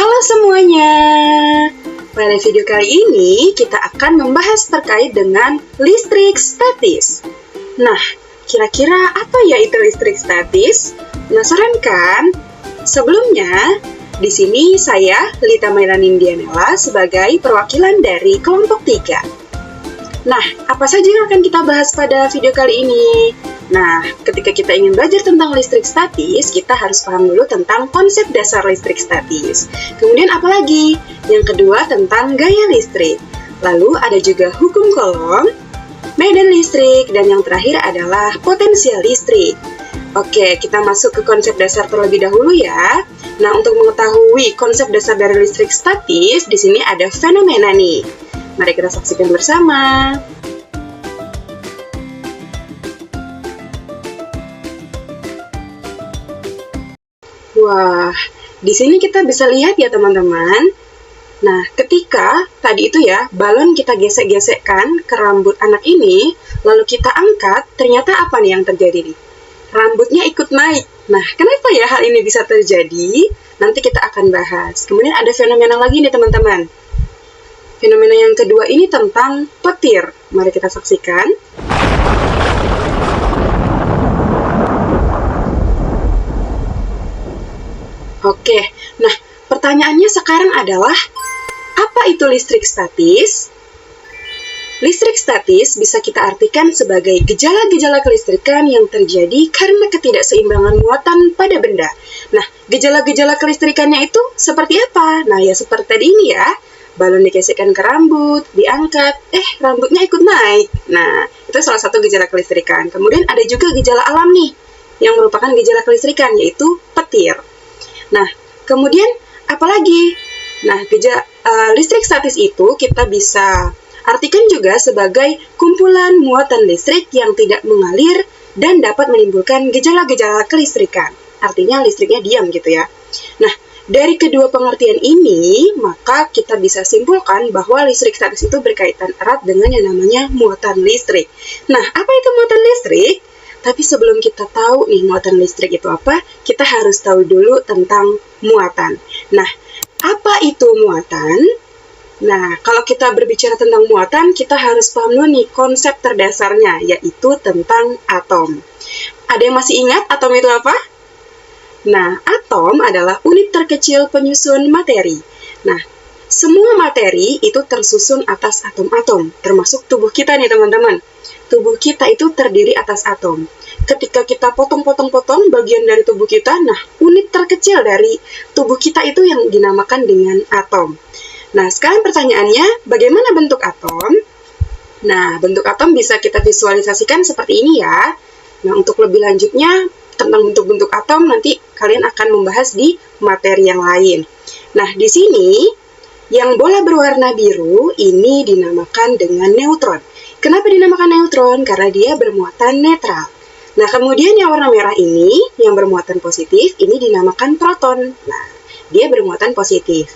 Halo semuanya, pada video kali ini kita akan membahas terkait dengan listrik statis. Nah, kira-kira apa ya itu listrik statis? Penasaran kan? Sebelumnya, di sini saya, Lita Mairani Indianella, sebagai perwakilan dari kelompok 3. Nah, apa saja yang akan kita bahas pada video kali ini? Nah, ketika kita ingin belajar tentang listrik statis, kita harus paham dulu tentang konsep dasar listrik statis. Kemudian apa lagi? Yang kedua tentang gaya listrik. Lalu ada juga hukum Coulomb, medan listrik, dan yang terakhir adalah potensial listrik. Oke, kita masuk ke konsep dasar terlebih dahulu ya. Nah, untuk mengetahui konsep dasar dari listrik statis, di sini ada fenomena nih. Mari kita saksikan bersama. Wah, di sini kita bisa lihat ya teman-teman. Nah, ketika tadi itu ya, balon kita gesek-gesekkan ke rambut anak ini, lalu kita angkat, ternyata apa nih yang terjadi nih? Rambutnya ikut naik. Nah, kenapa ya hal ini bisa terjadi? Nanti kita akan bahas. Kemudian ada fenomena lagi nih teman-teman. Fenomena yang kedua ini tentang petir. Mari kita saksikan. Oke, nah pertanyaannya sekarang adalah, apa itu listrik statis? Listrik statis bisa kita artikan sebagai gejala-gejala kelistrikan yang terjadi karena ketidakseimbangan muatan pada benda. Nah, gejala-gejala kelistrikannya itu seperti apa? Nah, ya seperti tadi ini ya. Balon digesekkan ke rambut, diangkat, rambutnya ikut naik. Nah, itu salah satu gejala kelistrikan. Kemudian ada juga gejala alam nih, yang merupakan gejala kelistrikan, yaitu petir. Nah, kemudian apalagi? Nah, listrik statis itu kita bisa artikan juga sebagai kumpulan muatan listrik yang tidak mengalir dan dapat menimbulkan gejala-gejala kelistrikan. Artinya listriknya diam gitu ya. Nah, dari kedua pengertian ini, maka kita bisa simpulkan bahwa listrik statis itu berkaitan erat dengan yang namanya muatan listrik. Nah, apa itu muatan listrik? Tapi sebelum kita tahu nih muatan listrik itu apa, kita harus tahu dulu tentang muatan. Nah, apa itu muatan? Nah, kalau kita berbicara tentang muatan, kita harus paham dulu nih konsep terdasarnya, yaitu tentang atom. Ada yang masih ingat atom itu apa? Nah, atom adalah unit terkecil penyusun materi. Nah, semua materi itu tersusun atas atom-atom, termasuk tubuh kita nih teman-teman. Tubuh kita itu terdiri atas atom. Ketika kita potong-potong-potong bagian dari tubuh kita, nah, unit terkecil dari tubuh kita itu yang dinamakan dengan atom. Nah, sekarang pertanyaannya, bagaimana bentuk atom? Nah, bentuk atom bisa kita visualisasikan seperti ini ya. Nah, untuk lebih lanjutnya, tentang bentuk-bentuk atom nanti kalian akan membahas di materi yang lain. Nah, di sini yang bola berwarna biru ini dinamakan dengan neutron. Kenapa dinamakan neutron? Karena dia bermuatan netral. Nah, kemudian yang warna merah ini yang bermuatan positif ini dinamakan proton. Nah, dia bermuatan positif.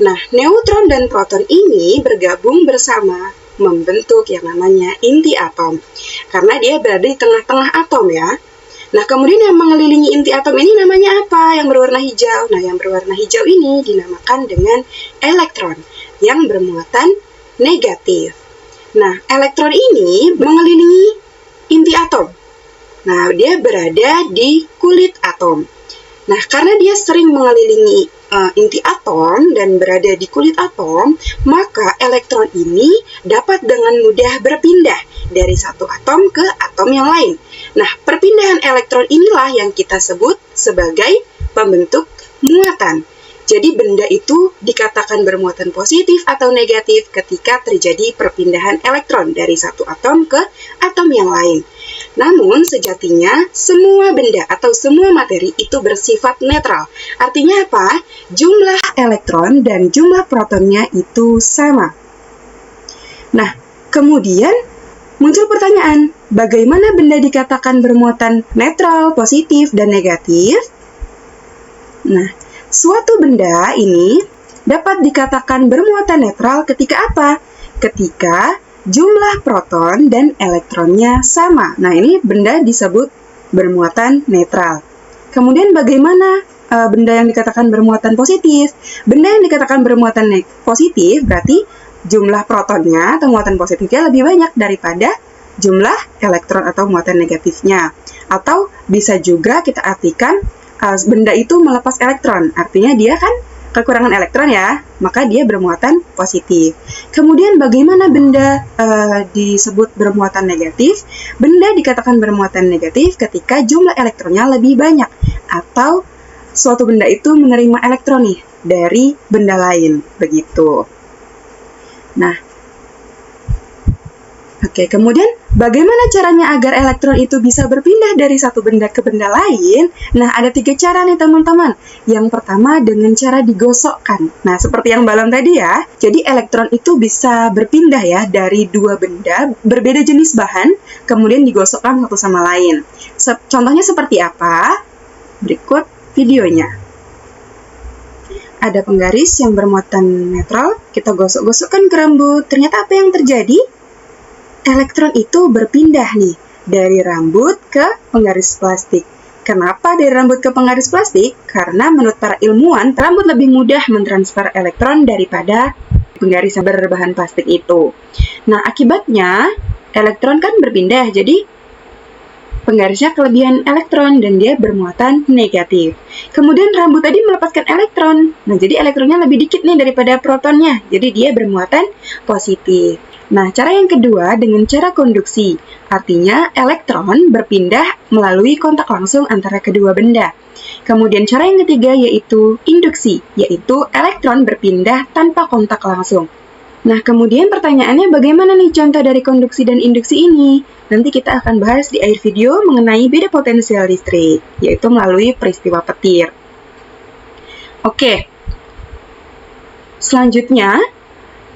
Nah, neutron dan proton ini bergabung bersama membentuk yang namanya inti atom. Karena dia berada di tengah-tengah atom ya. Nah, kemudian yang mengelilingi inti atom ini namanya apa? Yang berwarna hijau. Nah, yang berwarna hijau ini dinamakan dengan elektron yang bermuatan negatif. Nah, elektron ini mengelilingi inti atom. Nah, dia berada di kulit atom. Nah, karena dia sering mengelilingi inti atom dan berada di kulit atom, maka elektron ini dapat dengan mudah berpindah dari satu atom ke atom yang lain. Nah, perpindahan elektron inilah yang kita sebut sebagai pembentuk muatan. Jadi benda itu dikatakan bermuatan positif atau negatif ketika terjadi perpindahan elektron dari satu atom ke atom yang lain. Namun sejatinya semua benda atau semua materi itu bersifat netral. Artinya apa? Jumlah elektron dan jumlah protonnya itu sama. Nah, kemudian muncul pertanyaan, bagaimana benda dikatakan bermuatan netral, positif, dan negatif? Nah, suatu benda ini dapat dikatakan bermuatan netral ketika apa? Ketika jumlah proton dan elektronnya sama. Nah, ini benda disebut bermuatan netral. Kemudian bagaimana benda yang dikatakan bermuatan positif. Benda yang dikatakan bermuatan positif berarti jumlah protonnya atau muatan positifnya lebih banyak daripada jumlah elektron atau muatan negatifnya. Atau bisa juga kita artikan benda itu melepas elektron, artinya dia kan kekurangan elektron ya, maka dia bermuatan positif. Kemudian bagaimana benda disebut bermuatan negatif? Benda dikatakan bermuatan negatif ketika jumlah elektronnya lebih banyak, atau suatu benda itu menerima elektron nih dari benda lain, begitu. Nah, oke, kemudian bagaimana caranya agar elektron itu bisa berpindah dari satu benda ke benda lain? Nah, ada 3 cara nih teman-teman. Yang pertama dengan cara digosokkan. Nah, seperti yang balon tadi ya. Jadi elektron itu bisa berpindah ya dari 2 benda berbeda jenis bahan, kemudian digosokkan satu sama lain. Contohnya seperti apa? Berikut videonya. Ada penggaris yang bermuatan netral, kita gosok-gosokkan ke rambut. Ternyata apa yang terjadi? Elektron itu berpindah nih dari rambut ke penggaris plastik. Kenapa dari rambut ke penggaris plastik? Karena menurut para ilmuwan, rambut lebih mudah mentransfer elektron daripada penggaris yang berbahan plastik itu. Nah, akibatnya elektron kan berpindah, jadi penggarisnya kelebihan elektron dan dia bermuatan negatif. Kemudian rambut tadi melepaskan elektron. Nah, jadi elektronnya lebih dikit nih daripada protonnya. Jadi dia bermuatan positif. Nah, cara yang kedua dengan cara konduksi. Artinya elektron berpindah melalui kontak langsung antara kedua benda. Kemudian cara yang ketiga yaitu induksi, yaitu elektron berpindah tanpa kontak langsung. Nah, kemudian pertanyaannya bagaimana nih contoh dari konduksi dan induksi ini? Nanti kita akan bahas di akhir video mengenai beda potensial listrik, yaitu melalui peristiwa petir. Oke, selanjutnya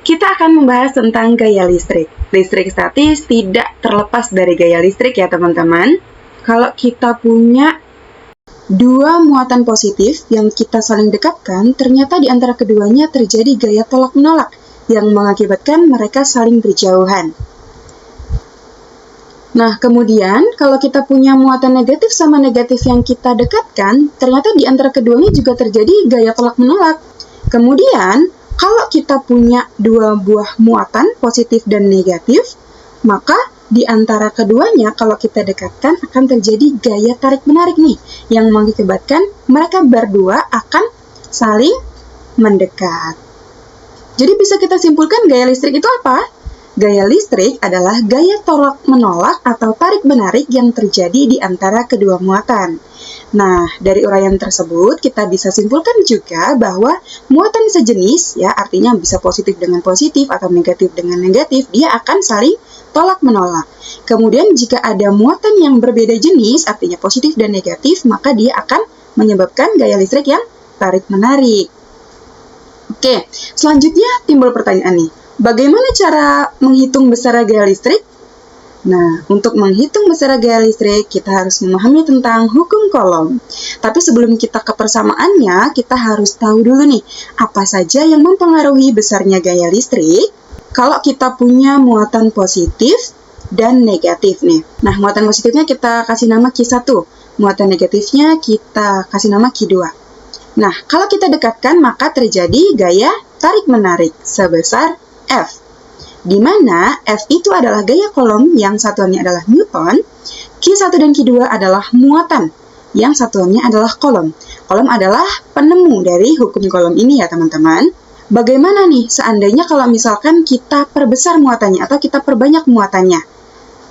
kita akan membahas tentang gaya listrik. Listrik statis tidak terlepas dari gaya listrik ya teman-teman. Kalau kita punya 2 muatan positif yang kita saling dekatkan, ternyata di antara keduanya terjadi gaya tolak-menolak yang mengakibatkan mereka saling berjauhan. Nah, kemudian kalau kita punya muatan negatif sama negatif yang kita dekatkan, ternyata di antara keduanya juga terjadi gaya tolak-menolak. Kemudian, kalau kita punya 2 buah muatan positif dan negatif, maka di antara keduanya kalau kita dekatkan akan terjadi gaya tarik-menarik nih, yang mengakibatkan mereka berdua akan saling mendekat. Jadi bisa kita simpulkan gaya listrik itu apa? Gaya listrik adalah gaya tolak-menolak atau tarik-menarik yang terjadi di antara kedua muatan. Nah, dari uraian tersebut kita bisa simpulkan juga bahwa muatan sejenis, ya artinya bisa positif dengan positif atau negatif dengan negatif, dia akan saling tolak-menolak. Kemudian jika ada muatan yang berbeda jenis, artinya positif dan negatif, maka dia akan menyebabkan gaya listrik yang tarik-menarik. Oke, selanjutnya timbul pertanyaan nih. Bagaimana cara menghitung besar gaya listrik? Nah, untuk menghitung besar gaya listrik, kita harus memahami tentang hukum Coulomb. Tapi sebelum kita ke persamaannya, kita harus tahu dulu nih, apa saja yang mempengaruhi besarnya gaya listrik kalau kita punya muatan positif dan negatif nih. Nah, muatan positifnya kita kasih nama Q1, muatan negatifnya kita kasih nama Q2. Nah, kalau kita dekatkan, maka terjadi gaya tarik-menarik sebesar F, di mana F itu adalah gaya Coulomb yang satuannya adalah Newton, Q1 dan Q2 adalah muatan yang satuannya adalah Coulomb. Coulomb adalah penemu dari hukum Coulomb ini ya teman-teman. Bagaimana nih seandainya kalau misalkan kita perbesar muatannya atau kita perbanyak muatannya?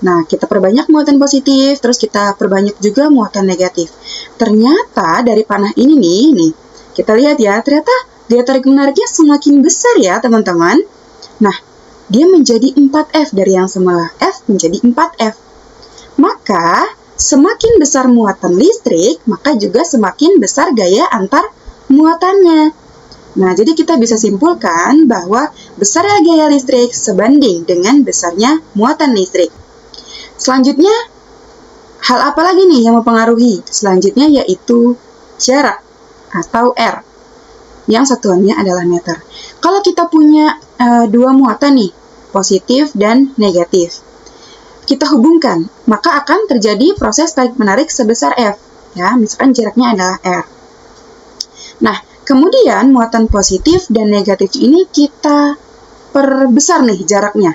Nah, kita perbanyak muatan positif, terus kita perbanyak juga muatan negatif. Ternyata dari panah ini nih, kita lihat ya, ternyata gaya tarik-menariknya semakin besar ya teman-teman. Nah, dia menjadi 4F dari yang semula F menjadi 4F. Maka, semakin besar muatan listrik, maka juga semakin besar gaya antar muatannya. Nah, jadi kita bisa simpulkan bahwa besarnya gaya listrik sebanding dengan besarnya muatan listrik. Selanjutnya, hal apa lagi nih yang mempengaruhi? Selanjutnya yaitu jarak atau R, yang satuannya adalah meter. Kalau kita punya 2 muatan nih, positif dan negatif, kita hubungkan, maka akan terjadi proses tarik-menarik sebesar F. Ya, misalkan jaraknya adalah R. Nah, kemudian muatan positif dan negatif ini kita perbesar nih jaraknya.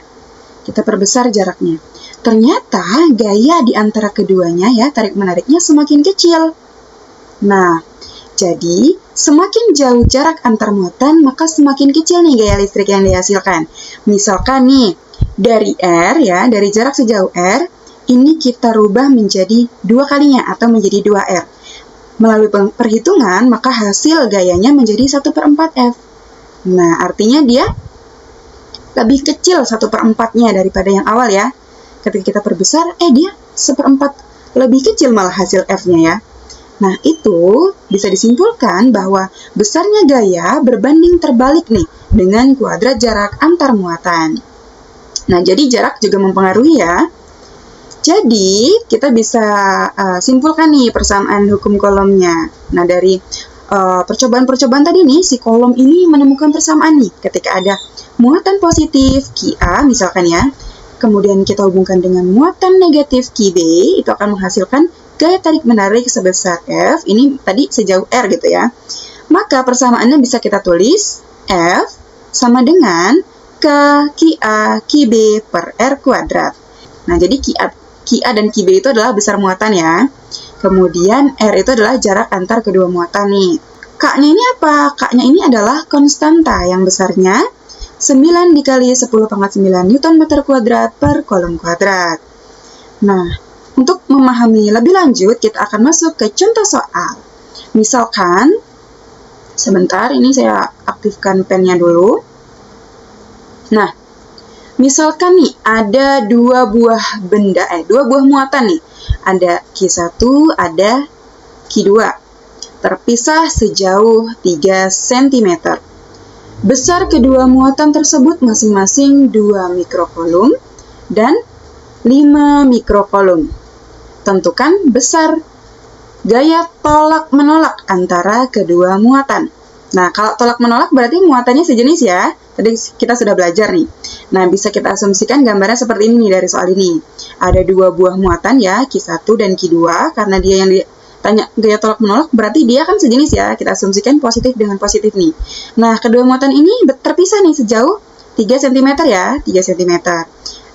Kita perbesar jaraknya. Ternyata gaya di antara keduanya ya, tarik-menariknya semakin kecil. Nah, jadi semakin jauh jarak antar muatan, maka semakin kecil nih gaya listrik yang dihasilkan. Misalkan nih, dari R ya, dari jarak sejauh R, ini kita rubah menjadi 2 kalinya atau menjadi 2R. Melalui perhitungan, maka hasil gayanya menjadi 1/4 F. Nah, artinya dia lebih kecil 1/4-nya daripada yang awal ya. Ketika kita perbesar, dia 1/4 lebih kecil malah hasil F-nya ya. Nah, itu bisa disimpulkan bahwa besarnya gaya berbanding terbalik nih dengan kuadrat jarak antar muatan. Nah, jadi jarak juga mempengaruhi ya. Jadi, kita bisa simpulkan nih persamaan hukum kolomnya. Nah, dari percobaan-percobaan tadi nih, si kolom ini menemukan persamaan nih. Ketika ada muatan positif QA, misalkan ya, kemudian kita hubungkan dengan muatan negatif QB, itu akan menghasilkan gaya tarik-menarik sebesar F, ini tadi sejauh R gitu ya. Maka persamaannya bisa kita tulis F sama dengan K QA QB per R kuadrat. Nah, jadi QA dan QB itu adalah besar muatan ya. Kemudian R itu adalah jarak antar kedua muatan nih. K-nya ini apa? K-nya ini adalah konstanta yang besarnya 9 dikali 10⁹ Newton meter kuadrat per kolom kuadrat. Nah, untuk memahami lebih lanjut, kita akan masuk ke contoh soal. Misalkan, sebentar, ini saya aktifkan pennya dulu. Nah, misalkan nih, ada dua buah muatan nih. Ada Q1, ada Q2. Terpisah sejauh 3 cm. Besar kedua muatan tersebut masing-masing 2 mikrokolom dan 5 mikrokolom. Tentukan besar gaya tolak-menolak antara kedua muatan. Nah, kalau tolak-menolak berarti muatannya sejenis ya. Tadi kita sudah belajar nih. Nah, bisa kita asumsikan gambarnya seperti ini dari soal ini. Ada 2 buah muatan ya, Q1 dan Q2. Karena dia yang ditanya gaya tolak-menolak, berarti dia kan sejenis ya. Kita asumsikan positif dengan positif nih. Nah, kedua muatan ini terpisah nih sejauh 3 cm ya, 3 cm.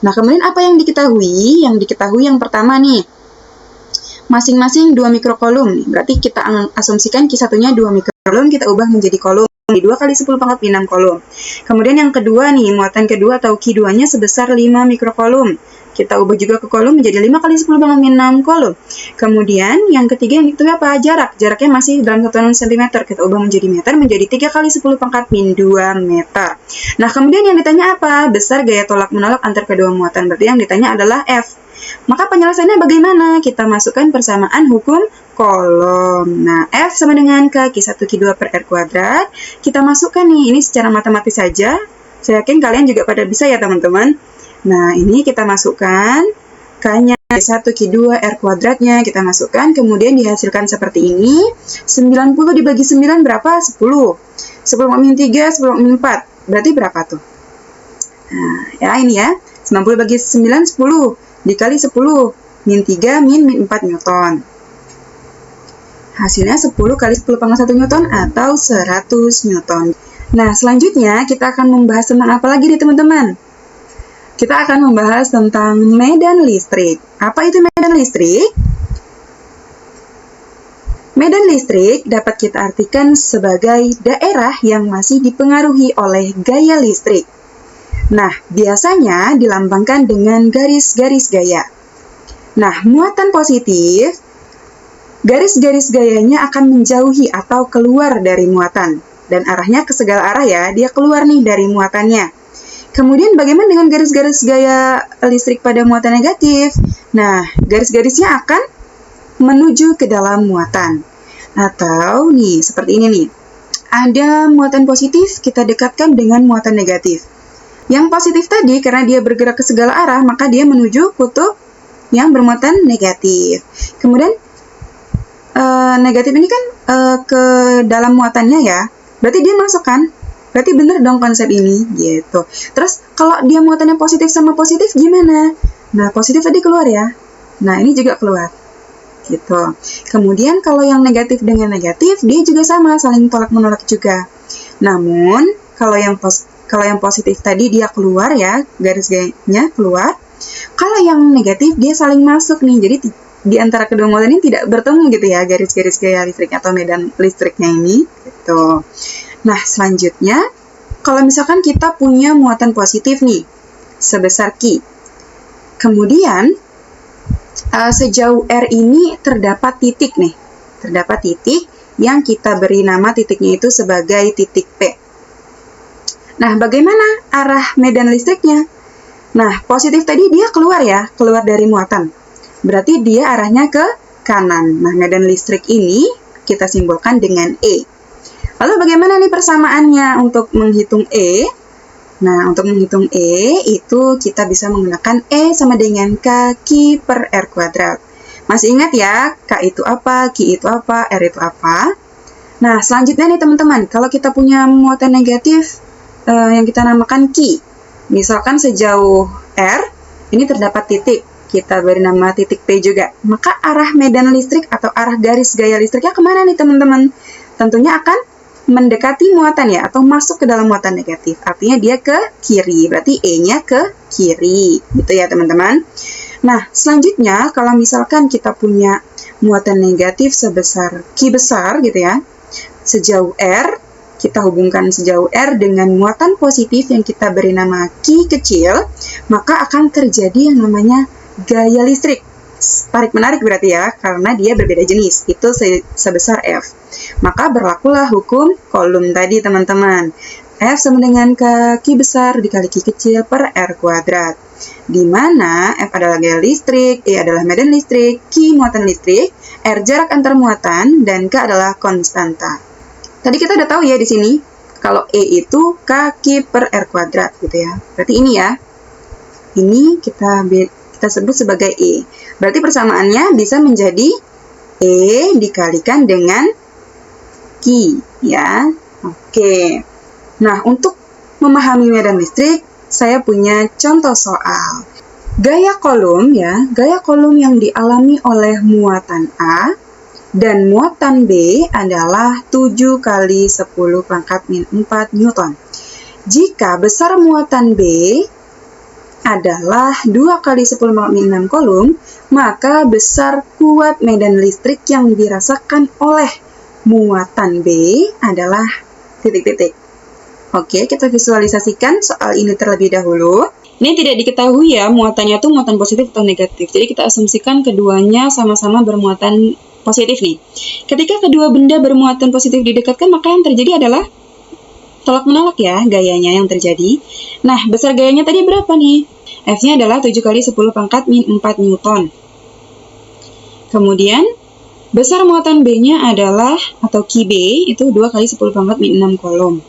Nah, kemudian apa yang diketahui? Yang diketahui yang pertama nih, masing-masing 2 mikrokolom nih. Berarti kita asumsikan Q1-nya 2 mikrokolom, kita ubah menjadi kolom. 2 kali 10⁻⁶ kolom. Kemudian yang kedua nih, muatan kedua atau Q2-nya sebesar 5 mikrokolom. Kita ubah juga ke kolom menjadi 5 kali 10⁻⁶ kolom. Kemudian yang ketiga yang diketahui apa? Jarak. Jaraknya masih dalam satuan cm. Kita ubah menjadi meter menjadi 3 kali 10⁻²2 meter. Nah, kemudian yang ditanya apa? Besar gaya tolak-menolak antar kedua muatan. Berarti yang ditanya adalah F. Maka penyelesaiannya bagaimana? Kita masukkan persamaan hukum kolom. Nah, F sama dengan K Q1 Q2 per R kuadrat. Kita masukkan nih, ini secara matematis saja. Saya yakin kalian juga pada bisa ya teman-teman. Nah, ini kita masukkan K-nya Q1 Q2 R kuadratnya. Kita masukkan, kemudian dihasilkan seperti ini. 90 dibagi 9 berapa? 10. 10/3, 10/4. Berarti berapa tuh? Nah, ya ini ya. 90 bagi 9, 10. Dikali 10, min 3, min 4 Newton. Hasilnya 10 kali 10⁻1 Newton atau 100 Newton. Nah, selanjutnya kita akan membahas tentang apa lagi nih teman-teman? Kita akan membahas tentang medan listrik. Apa itu medan listrik? Medan listrik dapat kita artikan sebagai daerah yang masih dipengaruhi oleh gaya listrik. Nah, biasanya dilambangkan dengan garis-garis gaya. Nah, muatan positif, garis-garis gayanya akan menjauhi atau keluar dari muatan. Dan arahnya ke segala arah ya, dia keluar nih dari muatannya. Kemudian bagaimana dengan garis-garis gaya listrik pada muatan negatif? Nah, garis-garisnya akan menuju ke dalam muatan. Atau nih, seperti ini nih. Ada muatan positif, kita dekatkan dengan muatan negatif. Yang positif tadi, karena dia bergerak ke segala arah, maka dia menuju kutub yang bermuatan negatif. Kemudian, negatif ini kan ke dalam muatannya ya. Berarti dia masuk kan? Berarti bener dong konsep ini, gitu. Terus, kalau dia muatannya positif sama positif, gimana? Nah, positif tadi keluar ya. Nah, ini juga keluar. gitu. Kemudian kalau yang negatif dengan negatif, dia juga sama, saling tolak-menolak juga. Namun, kalau yang positif tadi dia keluar ya, garis gayanya keluar. Kalau yang negatif dia saling masuk nih, jadi di antara kedua muatan ini tidak bertemu gitu ya, garis-garis gaya listrik atau medan listriknya ini gitu. Nah, selanjutnya kalau misalkan kita punya muatan positif nih, sebesar Q. Kemudian sejauh R ini terdapat titik nih. Terdapat titik yang kita beri nama titiknya itu sebagai titik P. Nah, bagaimana arah medan listriknya? Nah, positif tadi dia keluar ya, keluar dari muatan. Berarti dia arahnya ke kanan. Nah, medan listrik ini kita simbolkan dengan E. Lalu bagaimana nih persamaannya untuk menghitung E? Nah, untuk menghitung E itu kita bisa menggunakan E sama dengan K Q per R kuadrat. Masih ingat ya, K itu apa, Q itu apa, R itu apa? Nah, selanjutnya nih teman-teman, kalau kita punya muatan negatif yang kita namakan Q, misalkan sejauh R, ini terdapat titik, kita beri nama titik P juga. Maka arah medan listrik atau arah garis gaya listriknya kemana nih teman-teman? Tentunya akan mendekati muatan ya, atau masuk ke dalam muatan negatif. Artinya dia ke kiri, berarti E-nya ke kiri, gitu ya teman-teman. Nah, selanjutnya kalau misalkan kita punya muatan negatif sebesar Q besar gitu ya, sejauh R, kita hubungkan sejauh R dengan muatan positif yang kita beri nama Q kecil, maka akan terjadi yang namanya gaya listrik. Tarik-menarik berarti ya, karena dia berbeda jenis, itu sebesar F. Maka berlakulah hukum Coulomb tadi teman-teman. F sama dengan Q besar dikali Q kecil per R kuadrat. Di mana F adalah gaya listrik, E adalah medan listrik, Q muatan listrik, R jarak antar muatan, dan K adalah konstanta. Tadi kita udah tahu ya di sini, kalau E itu K Q per R kuadrat gitu ya. Berarti ini ya, ini kita sebut sebagai E. Berarti persamaannya bisa menjadi E dikalikan dengan Q ya. Oke. Nah, untuk memahami medan listrik, saya punya contoh soal. Gaya Coulomb ya, gaya Coulomb yang dialami oleh muatan A dan muatan B adalah 7 kali 10 pangkat min 4 Newton. Jika besar muatan B adalah 2 kali 10 pangkat min 6 Coulomb, maka besar kuat medan listrik yang dirasakan oleh muatan B adalah titik-titik. Oke, kita visualisasikan soal ini terlebih dahulu. Ini tidak diketahui ya, muatannya itu muatan positif atau negatif. Jadi kita asumsikan keduanya sama-sama bermuatan positif nih. Ketika kedua benda bermuatan positif didekatkan, maka yang terjadi adalah tolak-menolak ya gayanya yang terjadi. Nah, besar gayanya tadi berapa nih? F-nya adalah 7 kali 10 pangkat min 4 Newton. Kemudian, besar muatan B-nya adalah, atau QB, itu 2 kali 10 pangkat min 6 Coulomb.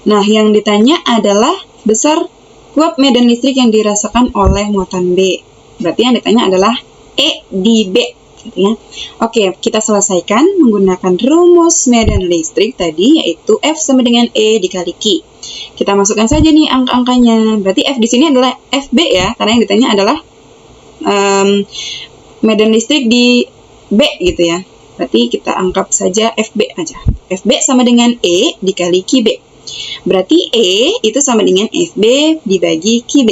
Nah, yang ditanya adalah besar kuat medan listrik yang dirasakan oleh muatan B. Berarti yang ditanya adalah E di B. Gitu ya. Oke, kita selesaikan menggunakan rumus medan listrik tadi, yaitu F sama dengan E dikali Q. Kita masukkan saja nih angka-angkanya. Berarti F di sini adalah FB ya, karena yang ditanya adalah medan listrik di B gitu ya. Berarti kita anggap saja FB aja. FB sama dengan E dikali QB. Berarti E itu sama dengan FB dibagi QB.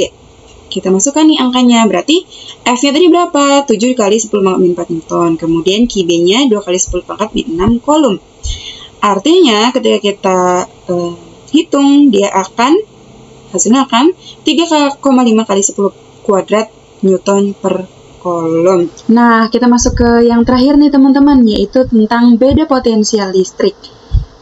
Kita masukkan nih angkanya, berarti F-nya tadi berapa? 7 kali 10 pangkat min 4 Newton. Kemudian QB-nya 2 kali 10 pangkat min 6 Coulomb. Artinya ketika kita hitung, hasilnya akan 3,5 kali 10 kuadrat Newton per Coulomb. Nah, kita masuk ke yang terakhir nih teman-teman, yaitu tentang beda potensial listrik.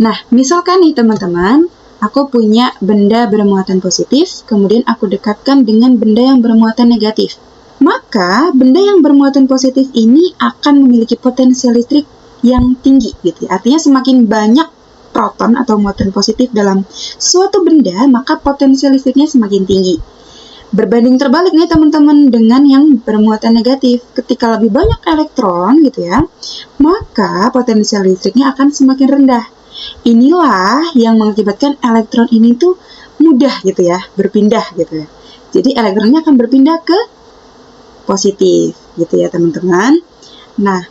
Nah, misalkan nih teman-teman, aku punya benda bermuatan positif, kemudian aku dekatkan dengan benda yang bermuatan negatif. Maka, benda yang bermuatan positif ini akan memiliki potensial listrik yang tinggi, gitu ya. Artinya semakin banyak proton atau muatan positif dalam suatu benda, maka potensial listriknya semakin tinggi. Berbanding terbalik nih teman-teman dengan yang bermuatan negatif. Ketika lebih banyak elektron, gitu ya, maka potensial listriknya akan semakin rendah. Inilah yang mengakibatkan elektron ini tuh mudah gitu ya, berpindah gitu ya. Jadi elektronnya akan berpindah ke positif gitu ya teman-teman. Nah,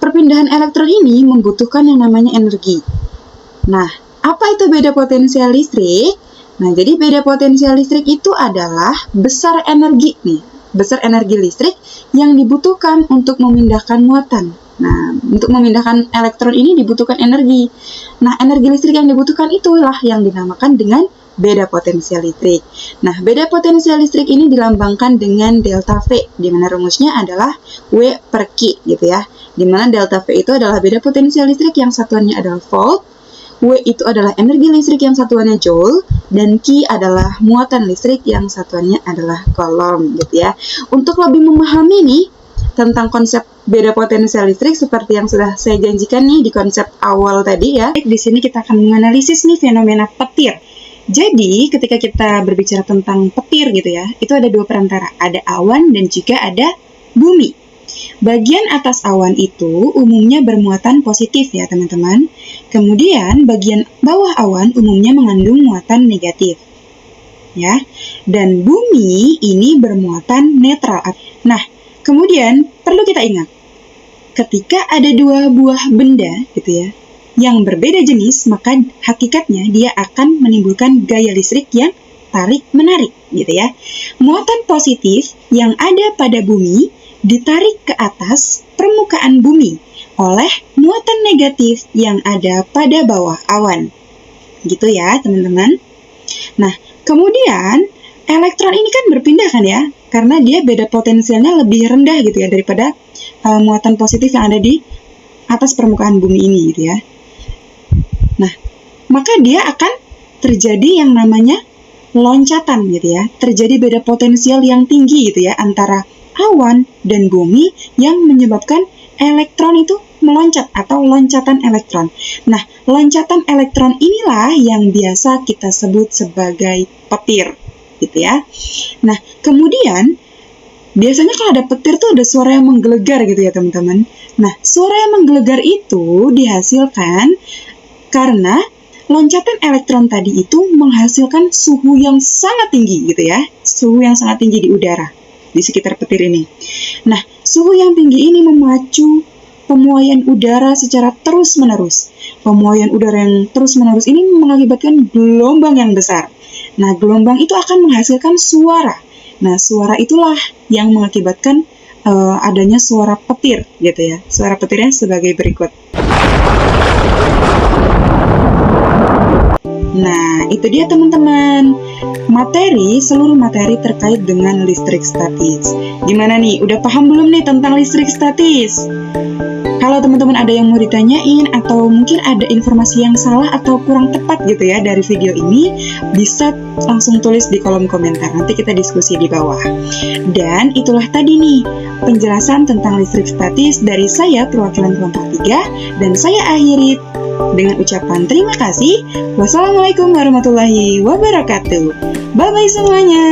perpindahan elektron ini membutuhkan yang namanya energi. Nah, apa itu beda potensial listrik? Nah, jadi beda potensial listrik itu adalah besar energi nih, besar energi listrik yang dibutuhkan untuk memindahkan muatan. Nah, untuk memindahkan elektron ini dibutuhkan energi. Nah, energi listrik yang dibutuhkan itulah yang dinamakan dengan beda potensial listrik. Nah, beda potensial listrik ini dilambangkan dengan delta V, di mana rumusnya adalah W per Q gitu ya. Di mana delta V itu adalah beda potensial listrik yang satuannya adalah volt, W itu adalah energi listrik yang satuannya joule, dan Q adalah muatan listrik yang satuannya adalah coulomb gitu ya. Untuk lebih memahami nih tentang konsep beda potensial listrik seperti yang sudah saya janjikan nih di konsep awal tadi ya. Di sini kita akan menganalisis nih fenomena petir. Jadi, ketika kita berbicara tentang petir gitu ya, itu ada dua perantara, ada awan dan juga ada bumi. Bagian atas awan itu umumnya bermuatan positif ya teman-teman. Kemudian bagian bawah awan umumnya mengandung muatan negatif. Ya. Dan bumi ini bermuatan netral. Nah, kemudian perlu kita ingat, ketika ada dua buah benda gitu ya, yang berbeda jenis, maka hakikatnya dia akan menimbulkan gaya listrik yang tarik-menarik gitu ya. Muatan positif yang ada pada bumi ditarik ke atas permukaan bumi oleh muatan negatif yang ada pada bawah awan. Gitu ya, teman-teman. Nah, kemudian elektron ini kan berpindah kan ya, karena dia beda potensialnya lebih rendah gitu ya daripada muatan positif yang ada di atas permukaan bumi ini gitu ya. Nah, maka dia akan terjadi yang namanya loncatan gitu ya. Terjadi beda potensial yang tinggi gitu ya antara awan dan bumi yang menyebabkan elektron itu meloncat atau loncatan elektron. Nah, loncatan elektron inilah yang biasa kita sebut sebagai petir gitu ya. Nah, kemudian biasanya kalau ada petir tuh ada suara yang menggelegar gitu ya teman-teman. Nah, suara yang menggelegar itu dihasilkan karena loncatan elektron tadi itu menghasilkan suhu yang sangat tinggi gitu ya. Suhu yang sangat tinggi di udara di sekitar petir ini. Nah, suhu yang tinggi ini memacu pemuaian udara secara terus-menerus. Pemuaian udara yang terus-menerus ini mengakibatkan gelombang yang besar. Nah, gelombang itu akan menghasilkan suara. Nah, suara itulah yang mengakibatkan adanya suara petir gitu ya. Suara petirnya sebagai berikut. Nah, itu dia teman-teman. Seluruh materi terkait dengan listrik statis. Gimana nih? Udah paham belum nih tentang listrik statis? Kalau teman-teman ada yang mau ditanyain atau mungkin ada informasi yang salah atau kurang tepat gitu ya dari video ini, bisa langsung tulis di kolom komentar. Nanti kita diskusi di bawah. Dan itulah tadi nih penjelasan tentang listrik statis dari saya perwakilan kelompok 3, dan saya akhiri dengan ucapan terima kasih. Wassalamualaikum warahmatullahi wabarakatuh. Bye-bye semuanya.